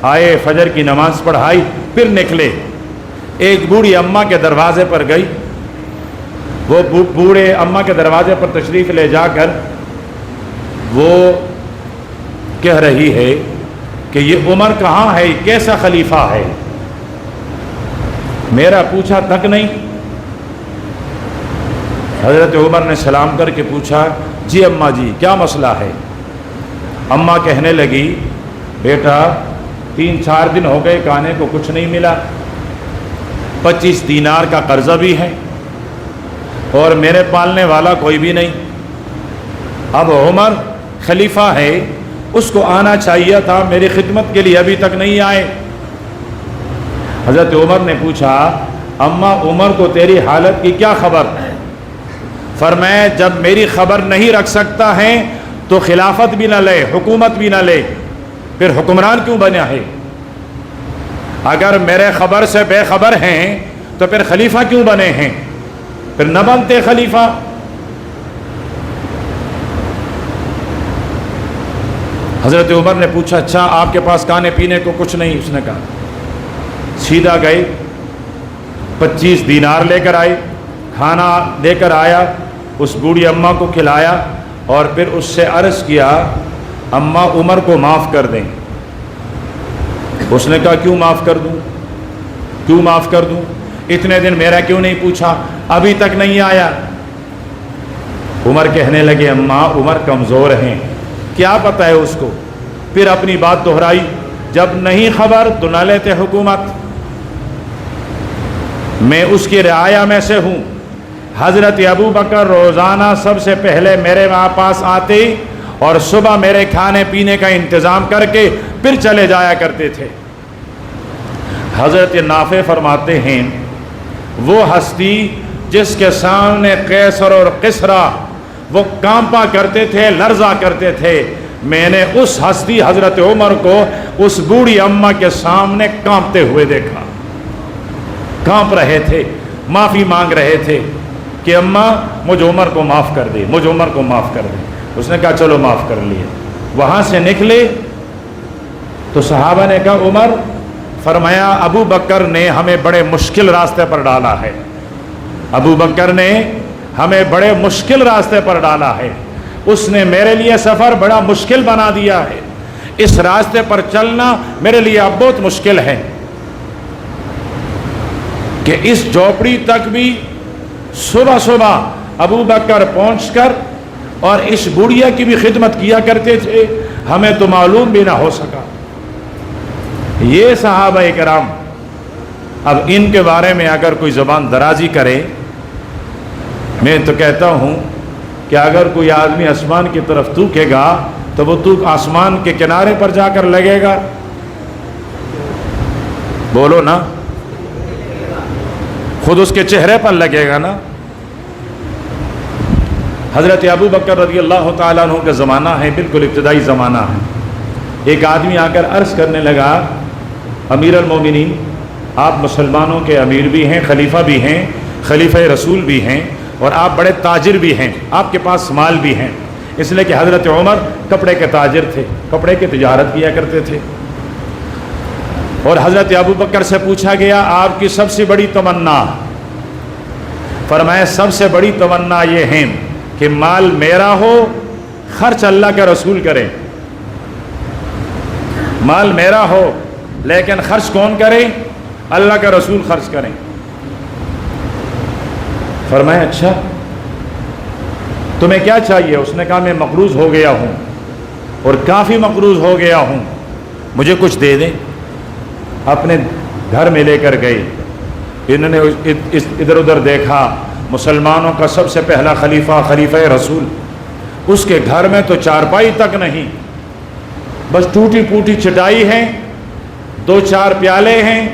آئے فجر کی نماز پڑھائی، پھر نکلے، ایک بوڑھی اماں کے دروازے پر گئی، وہ بوڑھے اماں کے دروازے پر تشریف لے جا کر وہ کہہ رہی ہے کہ یہ عمر کہاں ہے، کیسا خلیفہ ہے، میرا پوچھا تک نہیں۔ حضرت عمر نے سلام کر کے پوچھا، جی اماں جی کیا مسئلہ ہے؟ اماں کہنے لگی، بیٹا 3-4 دن ہو گئے کھانے کو کچھ نہیں ملا، 25 دینار کا قرضہ بھی ہے اور میرے پالنے والا کوئی بھی نہیں۔ اب عمر خلیفہ ہے، اس کو آنا چاہیے تھا، میری خدمت کے لیے ابھی تک نہیں آئے۔ حضرت عمر نے پوچھا، اماں عمر کو تیری حالت کی کیا خبر؟ فرمایا، جب میری خبر نہیں رکھ سکتا ہے تو خلافت بھی نہ لے، حکومت بھی نہ لے، پھر حکمران کیوں بنا ہے؟ اگر میرے خبر سے بے خبر ہیں تو پھر خلیفہ کیوں بنے ہیں؟ پھر نہ بنتے خلیفہ۔ حضرت عمر نے پوچھا، اچھا آپ کے پاس کھانے پینے کو کچھ نہیں؟ اس نے کہا، سیدھا گئے 25 دینار لے کر آئے، کھانا لے کر آیا، اس بوڑھی اماں کو کھلایا اور پھر اس سے عرض کیا، اماں عمر کو معاف کر دیں۔ اس نے کہا، کیوں معاف کر دوں، کیوں معاف کر دوں، اتنے دن میرا کیوں نہیں پوچھا، ابھی تک نہیں آیا؟ عمر کہنے لگے، اماں عمر کمزور ہیں، کیا پتہ ہے اس کو؟ پھر اپنی بات دہرائی، جب نہیں خبر تو نہ لیتے حکومت، میں اس کی رعایا میں سے ہوں۔ حضرت ابو بکر روزانہ سب سے پہلے میرے پاس آتے اور صبح میرے کھانے پینے کا انتظام کر کے پھر چلے جایا کرتے تھے۔ حضرت نافع فرماتے ہیں، وہ ہستی جس کے سامنے قیصر اور کسریٰ وہ کانپا کرتے تھے، لرزا کرتے تھے، میں نے اس ہستی حضرت عمر کو اس بوڑھی اماں کے سامنے کانپتے ہوئے دیکھا، کانپ رہے تھے، معافی مانگ رہے تھے کہ اماں مجھ عمر کو معاف کر دے، مجھ عمر کو معاف کر دے۔ اس نے کہا چلو معاف کر لیے۔ وہاں سے نکلے تو صحابہ نے کہا، عمر، فرمایا ابو بکر نے ہمیں بڑے مشکل راستے پر ڈالا ہے، ابو بکر نے ہمیں بڑے مشکل راستے پر ڈالا ہے، اس نے میرے لیے سفر بڑا مشکل بنا دیا ہے، اس راستے پر چلنا میرے لیے اب بہت مشکل ہے کہ اس جھوپڑی تک بھی صبح صبح ابو بکر پہنچ کر اور اس بڑھیا کی بھی خدمت کیا کرتے تھے، ہمیں تو معلوم بھی نہ ہو سکا۔ یہ صحابہ کرام، اب ان کے بارے میں اگر کوئی زبان درازی کرے، میں تو کہتا ہوں کہ اگر کوئی آدمی آسمان کی طرف تھوکے گا تو وہ تھوک آسمان کے کنارے پر جا کر لگے گا، بولو نا، خود اس کے چہرے پر لگے گا نا۔ حضرت ابو بکر رضی اللہ تعالیٰ عنہ کا زمانہ ہے، بالکل ابتدائی زمانہ ہے۔ ایک آدمی آ کر عرض کرنے لگا، امیر المومنین، آپ مسلمانوں کے امیر بھی ہیں، خلیفہ بھی ہیں، خلیفہ رسول بھی ہیں، اور آپ بڑے تاجر بھی ہیں، آپ کے پاس مال بھی ہیں، اس لیے کہ حضرت عمر کپڑے کے تاجر تھے، کپڑے کی تجارت کیا کرتے تھے۔ اور حضرت ابو بکر سے پوچھا گیا، آپ کی سب سے بڑی تمنا؟ فرمایا، سب سے بڑی تمنا یہ ہے کہ مال میرا ہو، خرچ اللہ کا رسول کرے، مال میرا ہو لیکن خرچ کون کرے؟ اللہ کا رسول خرچ کریں۔ فرمایا، اچھا تمہیں کیا چاہیے؟ اس نے کہا، میں مقروض ہو گیا ہوں اور کافی مقروض ہو گیا ہوں، مجھے کچھ دے دیں۔ اپنے گھر میں لے کر گئے، انہوں نے ادھر ادھر دیکھا، مسلمانوں کا سب سے پہلا خلیفہ، خلیفہ رسول، اس کے گھر میں تو چارپائی تک نہیں، بس ٹوٹی پوٹی چٹائی ہے، 2-4 پیالے ہیں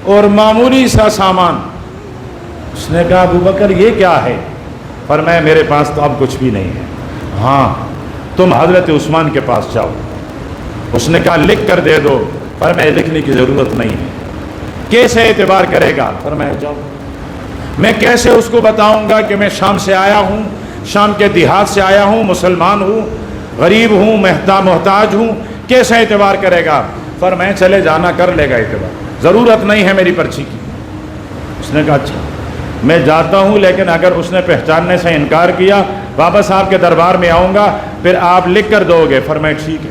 اور معمولی سا سامان۔ اس نے کہا، ابو بکر یہ کیا ہے؟ فرمایا، میرے پاس تو اب کچھ بھی نہیں ہے، ہاں تم حضرت عثمان کے پاس جاؤ۔ اس نے کہا، لکھ کر دے دو۔ فرمایا، لکھنے کی ضرورت نہیں ہے۔ کیسے اعتبار کرے گا؟ فرمایا، جاؤ۔ میں کیسے اس کو بتاؤں گا کہ میں شام سے آیا ہوں، شام کے دیہات سے آیا ہوں، مسلمان ہوں، غریب ہوں، محتاج ہوں، کیسے اعتبار کرے گا؟ فرمایا چلے جانا، کر لے گا اعتبار، ضرورت نہیں ہے میری پرچی کی۔ اس نے کہا اچھا میں جاتا ہوں، لیکن اگر اس نے پہچاننے سے انکار کیا واپس آپ کے دربار میں آؤں گا، پھر آپ لکھ کر دو گے۔ فرمایا ٹھیک ہے۔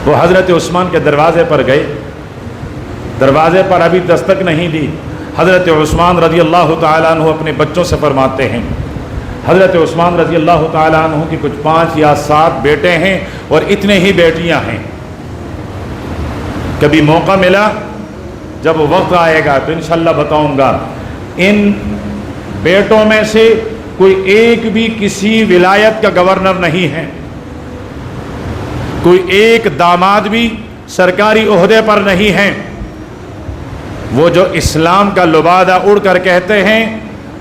وہ حضرت عثمان کے دروازے پر گئے، دروازے پر ابھی دستک نہیں دی۔ حضرت عثمان رضی اللہ تعالیٰ عنہ اپنے بچوں سے فرماتے ہیں، حضرت عثمان رضی اللہ تعالیٰ عنہ کی کچھ 5 یا 7 بیٹے ہیں اور اتنے ہی بیٹیاں ہیں۔ کبھی موقع ملا، جب وقت آئے گا تو انشاءاللہ بتاؤں گا، ان بیٹوں میں سے کوئی ایک بھی کسی ولایت کا گورنر نہیں ہے، کوئی ایک داماد بھی سرکاری عہدے پر نہیں ہے۔ وہ جو اسلام کا لبادہ اڑ کر کہتے ہیں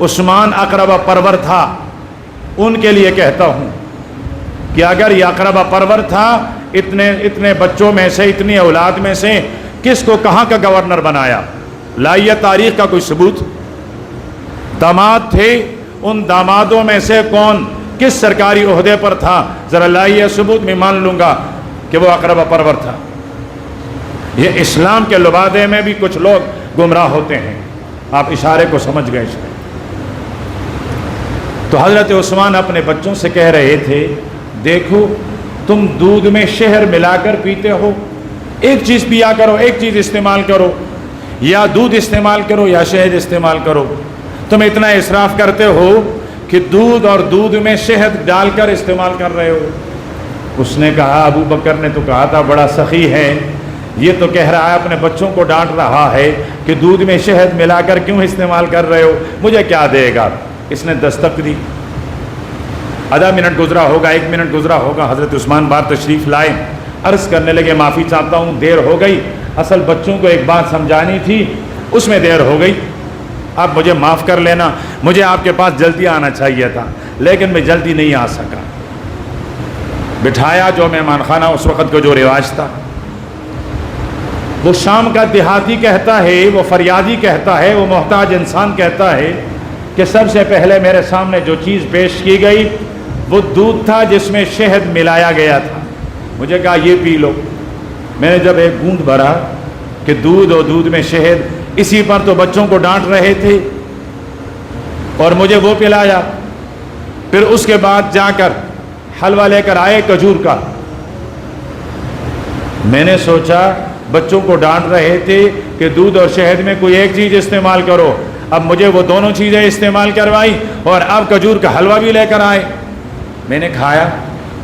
عثمان اقربہ پرور تھا، ان کے لیے کہتا ہوں کہ اگر یہ اقربہ پرور تھا، اتنے بچوں میں سے، اتنی اولاد میں سے کس کو کہاں کا گورنر بنایا؟ لائیے تاریخ کا کوئی ثبوت؟ داماد تھے، ان دامادوں میں سے کون کس سرکاری عہدے پر تھا؟ ذرا لائیے ثبوت، میں مان لوں گا کہ وہ اقربہ پرور تھا۔ یہ اسلام کے لبادے میں بھی کچھ لوگ گمراہ ہوتے ہیں، آپ اشارے کو سمجھ گئے۔ تو حضرت عثمان اپنے بچوں سے کہہ رہے تھے، دیکھو تم دودھ میں شہر ملا کر پیتے ہو، ایک چیز پیا کرو، ایک چیز استعمال کرو، یا دودھ استعمال کرو یا شہد استعمال کرو۔ تم اتنا اسراف کرتے ہو کہ دودھ اور دودھ میں شہد ڈال کر استعمال کر رہے ہو۔ اس نے کہا، ابو بکر نے تو کہا تھا بڑا سخی ہے، یہ تو کہہ رہا ہے اپنے بچوں کو ڈانٹ رہا ہے کہ دودھ میں شہد ملا کر کیوں استعمال کر رہے ہو، مجھے کیا دے گا؟ اس نے دستک دی، آدھا منٹ گزرا ہوگا، 1 منٹ گزرا ہوگا، حضرت عثمان بار تشریف لائے، عرض کرنے لگے معافی چاہتا ہوں دیر ہو گئی، اصل بچوں کو ایک بات سمجھانی تھی، اس میں دیر ہو گئی، آپ مجھے معاف کر لینا، مجھے آپ کے پاس جلدی آنا چاہیے تھا لیکن میں جلدی نہیں آ سکا۔ بٹھایا، جو مہمان خانہ اس وقت کا جو رواج تھا، وہ شام کا دیہاتی کہتا ہے، وہ فریادی کہتا ہے، وہ محتاج انسان کہتا ہے کہ سب سے پہلے میرے سامنے جو چیز پیش کی گئی وہ دودھ تھا جس میں شہد ملایا گیا تھا۔ مجھے کہا یہ پی لو۔ میں نے جب ایک گھونٹ بھرا کہ دودھ اور دودھ میں شہد، اسی پر تو بچوں کو ڈانٹ رہے تھے اور مجھے وہ پلایا۔ پھر اس کے بعد جا کر حلوہ لے کر آئے کھجور کا۔ میں نے سوچا بچوں کو ڈانٹ رہے تھے کہ دودھ اور شہد میں کوئی ایک چیز استعمال کرو، اب مجھے وہ دونوں چیزیں استعمال کروائی اور اب کھجور کا حلوہ بھی لے کر آئے۔ میں نے کھایا،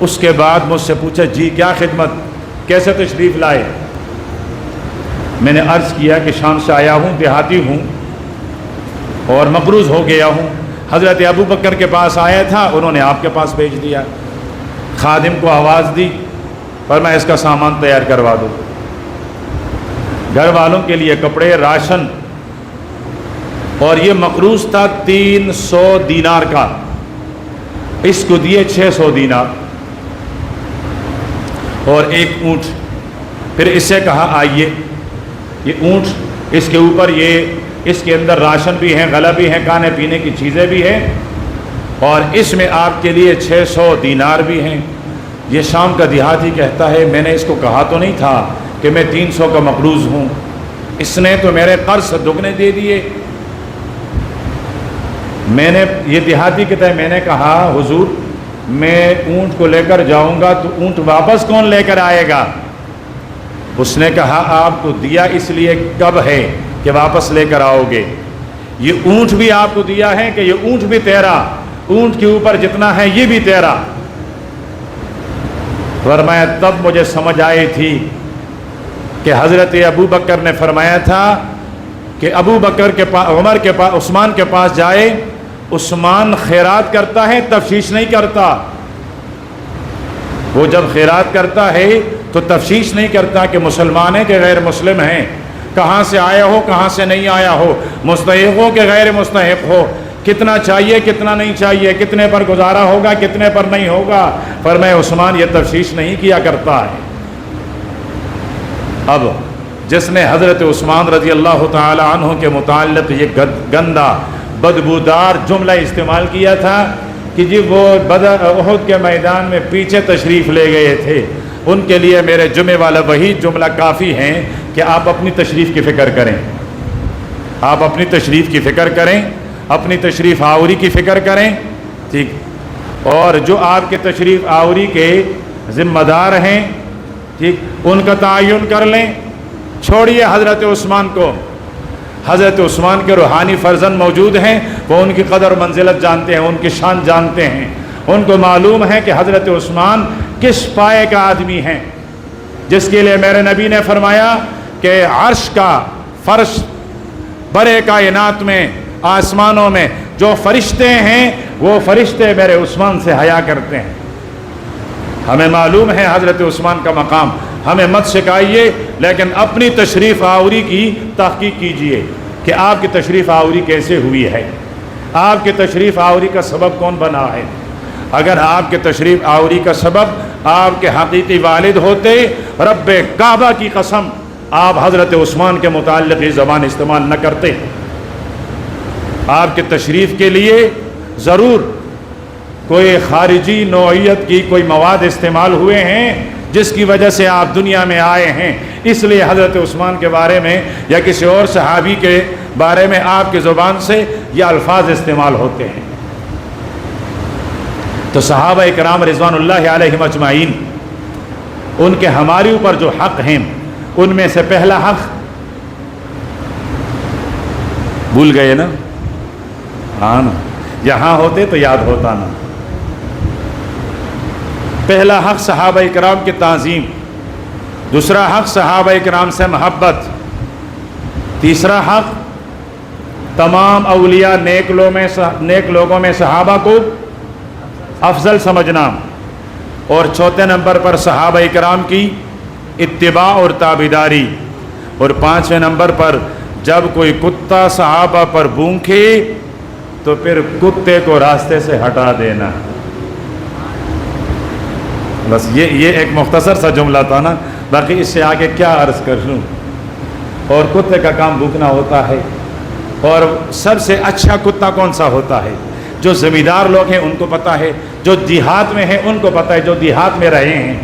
اس کے بعد مجھ سے پوچھا جی کیا خدمت، کیسے تشریف لائے؟ میں نے عرض کیا کہ شام سے آیا ہوں، دیہاتی ہوں اور مقروض ہو گیا ہوں، حضرت ابو بکر کے پاس آیا تھا، انہوں نے آپ کے پاس بھیج دیا۔ خادم کو آواز دی، فرمایا اس کا سامان تیار کروا دو، گھر والوں کے لیے کپڑے، راشن، اور یہ مقروض تھا 300 دینار کا، اس کو دیے 600 دینار اور ایک اونٹ۔ پھر اس سے کہا آئیے، یہ اونٹ، اس کے اوپر اس کے اندر راشن بھی ہیں، غلہ بھی ہیں، کھانے پینے کی چیزیں بھی ہیں، اور اس میں آپ کے لیے 600 دینار بھی ہیں۔ یہ شام کا دیہاتی کہتا ہے میں نے اس کو کہا تو نہیں تھا کہ میں 300 کا مقروض ہوں، اس نے تو میرے قرض دگنے دے دیے۔ یہ دیہاتی کہتا ہے میں نے کہا حضور میں اونٹ کو لے کر جاؤں گا تو اونٹ واپس کون لے کر آئے گا؟ اس نے کہا آپ کو دیا اس لیے کب ہے کہ واپس لے کر آؤ گے، یہ اونٹ بھی آپ کو دیا ہے کہ یہ اونٹ بھی تیرا، اونٹ کے اوپر جتنا ہے یہ بھی تیرا۔ فرمایا تب مجھے سمجھ آئی تھی کہ حضرت ابو بکر نے فرمایا تھا کہ ابو بکر کے پاس، عمر کے پاس، عثمان کے پاس جائے، عثمان خیرات کرتا ہے تفشیش نہیں کرتا، وہ جب خیرات کرتا ہے تو تفشیش نہیں کرتا کہ مسلمان ہیں کہ غیر مسلم ہیں، کہاں سے آیا ہو کہاں سے نہیں آیا ہو، مستحق ہو کہ غیر مستحق ہو، کتنا چاہیے کتنا نہیں چاہیے، کتنے پر گزارا ہوگا کتنے پر نہیں ہوگا۔ فرمایا عثمان یہ تفشیش نہیں کیا کرتا ہے۔ اب جس نے حضرت عثمان رضی اللہ تعالی عنہ کے متعلق یہ گندا بدبودار جملہ استعمال کیا تھا کہ جی وہ احد کے میدان میں پیچھے تشریف لے گئے تھے، ان کے لیے میرے جمعے والا وہی جملہ کافی ہے کہ آپ اپنی تشریف کی فکر کریں، آپ اپنی تشریف کی فکر کریں، اپنی تشریف آوری کی فکر کریں، ٹھیک، اور جو آپ کے تشریف آوری کے ذمہ دار ہیں، ٹھیک، ان کا تعین کر لیں۔ چھوڑیے حضرت عثمان کو، حضرت عثمان کے روحانی فرزند موجود ہیں، وہ ان کی قدر منزلت جانتے ہیں، ان کی شان جانتے ہیں، ان کو معلوم ہے کہ حضرت عثمان کس پائے کا آدمی ہیں، جس کے لیے میرے نبی نے فرمایا کہ عرش کا فرش برے کائنات میں، آسمانوں میں جو فرشتے ہیں وہ فرشتے میرے عثمان سے حیا کرتے ہیں۔ ہمیں معلوم ہے حضرت عثمان کا مقام، ہمیں مت سکھائیے، لیکن اپنی تشریف آوری کی تحقیق کیجئے کہ آپ کی تشریف آوری کیسے ہوئی ہے، آپ کی تشریف آوری کا سبب کون بنا ہے۔ اگر آپ کے تشریف آوری کا سبب آپ کے حقیقی والد ہوتے، رب کعبہ کی قسم آپ حضرت عثمان کے متعلق یہ زبان استعمال نہ کرتے۔ آپ کے تشریف کے لیے ضرور کوئی خارجی نوعیت کی کوئی مواد استعمال ہوئے ہیں جس کی وجہ سے آپ دنیا میں آئے ہیں، اس لیے حضرت عثمان کے بارے میں یا کسی اور صحابی کے بارے میں آپ کی زبان سے یہ الفاظ استعمال ہوتے ہیں۔ تو صحابہ کرام رضوان اللہ علیہم اجمعین، ان کے ہمارے اوپر جو حق ہیں، ان میں سے پہلا حق بھول گئے نا؟ ہاں نا، یہاں ہوتے تو یاد ہوتا نا۔ پہلا حق صحابہ کرام کی تعظیم، دوسرا حق صحابہ کرام سے محبت، تیسرا حق تمام اولیاء نیک لوگوں میں صحابہ کو افضل سمجھنا، اور چوتھے نمبر پر صحابہ کرام کی اتباع اور تابعداری، اور پانچویں نمبر پر جب کوئی کتا صحابہ پر بھونکے تو پھر کتے کو راستے سے ہٹا دینا۔ بس یہ ایک مختصر سا جملہ تھا نا، باقی اس سے آگے کیا عرض کر لوں۔ اور کتے کا کام بھونکنا ہوتا ہے، اور سب سے اچھا کتا کون سا ہوتا ہے؟ جو زمیندار لوگ ہیں ان کو پتہ ہے، جو دیہات میں ہیں ان کو پتہ ہے، جو دیہات میں رہے ہیں،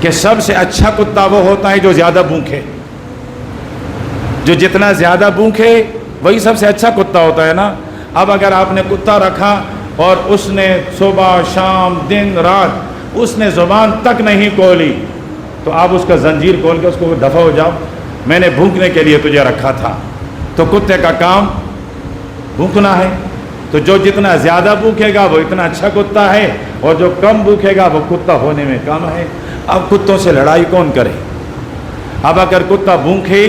کہ سب سے اچھا کتا وہ ہوتا ہے جو زیادہ بھونکے، جو جتنا زیادہ بھونکے وہی سب سے اچھا کتا ہوتا ہے نا۔ اب اگر آپ نے کتا رکھا اور اس نے صبح شام دن رات اس نے زبان تک نہیں کھولی، تو آپ اس کا زنجیر کھول کے اس کو دفع ہو جاؤ، میں نے بھونکنے کے لیے تجھے رکھا تھا۔ تو کتے کا کام بھونکنا ہے، تو جو جتنا زیادہ بھوکے گا وہ اتنا اچھا کتا ہے، اور جو کم بھوکے گا وہ کتا ہونے میں کم ہے۔ اب کتوں سے لڑائی کون کرے؟ اب اگر کتا بھوکے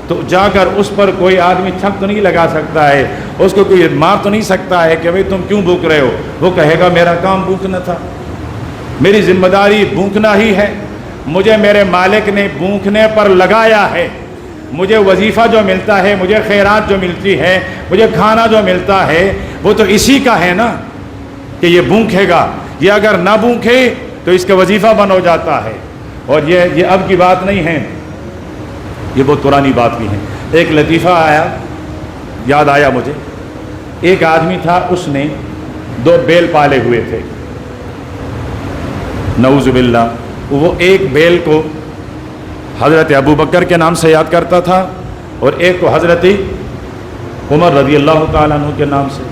تو جا کر اس پر کوئی آدمی چھک تو نہیں لگا سکتا ہے، اس کو کوئی مار تو نہیں سکتا ہے کہ بھئی تم کیوں بھوک رہے ہو۔ وہ کہے گا میرا کام بھوکنا تھا، میری ذمہ داری بھوکنا ہی ہے، مجھے میرے مالک نے بھوکنے پر لگایا ہے، مجھے وظیفہ جو ملتا ہے، مجھے خیرات جو ملتی ہے، مجھے کھانا جو ملتا ہے، وہ تو اسی کا ہے نا کہ یہ بھوکے گا۔ یہ اگر نہ بھوکے تو اس کا وظیفہ بند ہو جاتا ہے۔ اور یہ اب کی بات نہیں ہے، یہ بہت پرانی بات بھی ہے۔ ایک لطیفہ یاد آیا مجھے، ایک آدمی تھا، اس نے 2 بیل پالے ہوئے تھے، نعوذ باللہ۔ وہ ایک بیل کو حضرت ابو بکر کے نام سے یاد کرتا تھا، اور ایک کو حضرت عمر رضی اللہ تعالیٰ عنہ کے نام سے۔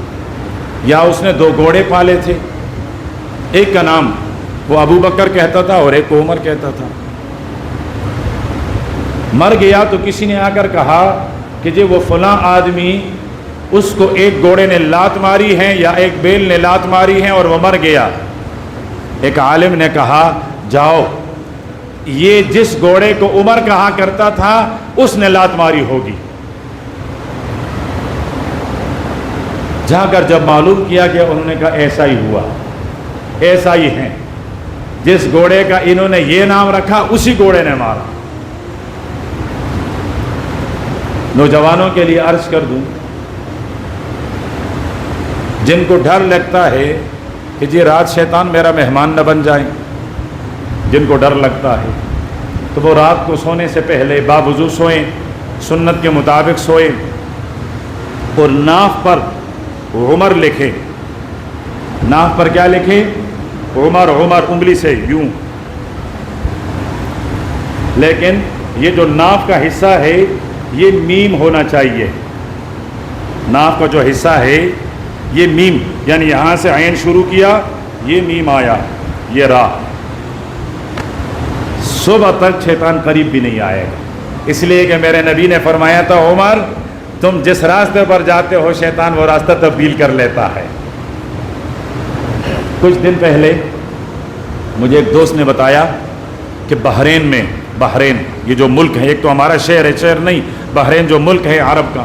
یا اس نے 2 گھوڑے پالے تھے، ایک کا نام وہ ابو بکر کہتا تھا اور ایک کو عمر کہتا تھا۔ مر گیا تو کسی نے آ کر کہا کہ جی وہ فلاں آدمی، اس کو ایک گھوڑے نے لات ماری ہے یا ایک بیل نے لات ماری ہے اور وہ مر گیا۔ ایک عالم نے کہا جاؤ، یہ جس گھوڑے کو عمر کہا کرتا تھا اس نے لات ماری ہوگی۔ جا کر جب معلوم کیا کہ انہوں نے کہا ایسا ہی ہوا، ایسا ہی ہے، جس گھوڑے کا انہوں نے یہ نام رکھا اسی گھوڑے نے مارا۔ نوجوانوں کے لیے عرض کر دوں، جن کو ڈر لگتا ہے کہ جی رات شیطان میرا مہمان نہ بن جائیں، جن کو ڈر لگتا ہے تو وہ رات کو سونے سے پہلے باوضو سوئیں، سنت کے مطابق سوئیں، اور ناف پر عمر لکھے، ناف پر کیا لکھے؟ عمر، عمر انگلی سے یوں، لیکن یہ جو ناف کا حصہ ہے یہ میم ہونا چاہیے، ناف کا جو حصہ ہے یہ میم، یعنی یہاں سے عین شروع کیا، یہ میم آیا، یہ را، صبح تک شیطان قریب بھی نہیں آئے گا، اس لیے کہ میرے نبی نے فرمایا تھا عمر تم جس راستے پر جاتے ہو شیطان وہ راستہ تبدیل کر لیتا ہے۔ کچھ دن پہلے مجھے ایک دوست نے بتایا کہ بحرین میں، بحرین یہ جو ملک ہے، ایک تو ہمارا شہر ہے، شہر نہیں، بحرین جو ملک ہے عرب کا،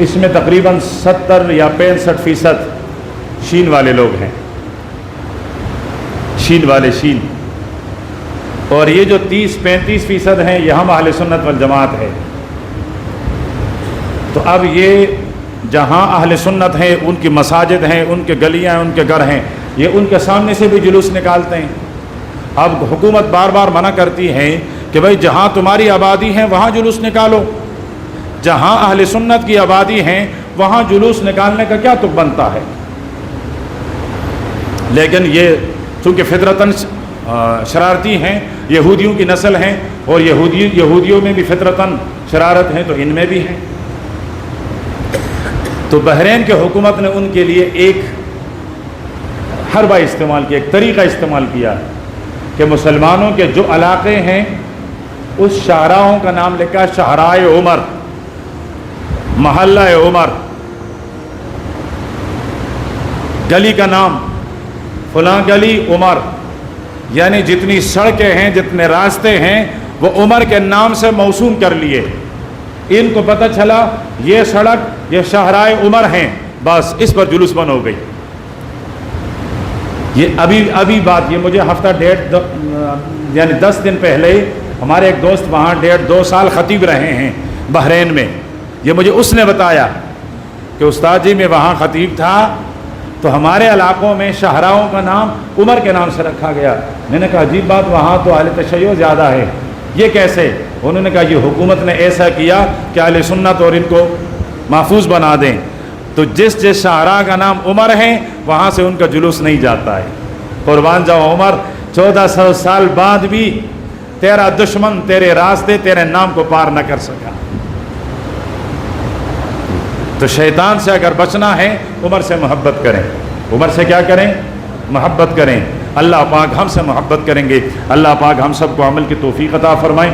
اس میں تقریباً 70 یا 65% شین والے لوگ ہیں، شین والے، شین، اور یہ جو 30-35% ہیں یہ ہم اہل سنت والجماعت ہے۔ تو اب یہ جہاں اہل سنت ہیں ان کی مساجد ہیں، ان کے گلیاں ہیں، ان کے گھر ہیں، یہ ان کے سامنے سے بھی جلوس نکالتے ہیں۔ اب حکومت بار بار منع کرتی ہے کہ بھئی جہاں تمہاری آبادی ہے وہاں جلوس نکالو، جہاں اہل سنت کی آبادی ہیں وہاں جلوس نکالنے کا کیا تک بنتا ہے؟ لیکن یہ چونکہ فطرتاً شرارتی ہیں، یہودیوں کی نسل ہیں، اور یہودیوں میں بھی فطرتاً شرارت ہے تو ان میں بھی ہے۔ تو بحرین کے حکومت نے ان کے لیے ایک حربہ استعمال کیا، ایک طریقہ استعمال کیا کہ مسلمانوں کے جو علاقے ہیں اس شاہراہوں کا نام لکھا شاہراہ عمر، محلہ عمر، گلی کا نام فلاں گلی عمر، یعنی جتنی سڑکیں ہیں، جتنے راستے ہیں وہ عمر کے نام سے موسوم کر لیے۔ ان کو پتہ چلا یہ سڑک یہ شاہراہ عمر ہیں، بس اس پر جلوس بند ہو گئی۔ یہ ابھی بات، یہ مجھے ہفتہ ڈیڑھ یعنی 10 دن پہلے ہمارے ایک دوست وہاں 1.5-2 سال خطیب رہے ہیں بحرین میں، یہ مجھے اس نے بتایا کہ استاد جی میں وہاں خطیب تھا تو ہمارے علاقوں میں شاہراہوں کا نام عمر کے نام سے رکھا گیا۔ میں نے کہا عجیب بات، وہاں تو اہل تشیع زیادہ ہے، یہ کیسے؟ انہوں نے کہا یہ حکومت نے ایسا کیا کہ اہل سنت اور ان کو محفوظ بنا دیں، تو جس شاہراہ کا نام عمر ہے وہاں سے ان کا جلوس نہیں جاتا ہے۔ قربان جاؤ عمر، 1400 سال بعد بھی تیرا دشمن تیرے راستے، تیرے نام کو پار نہ کر سکا۔ تو شیطان سے اگر بچنا ہے عمر سے محبت کریں، عمر سے کیا کریں؟ محبت کریں۔ اللہ پاک ہم سے محبت کریں گے، اللہ پاک ہم سب کو عمل کی توفیق عطا فرمائیں۔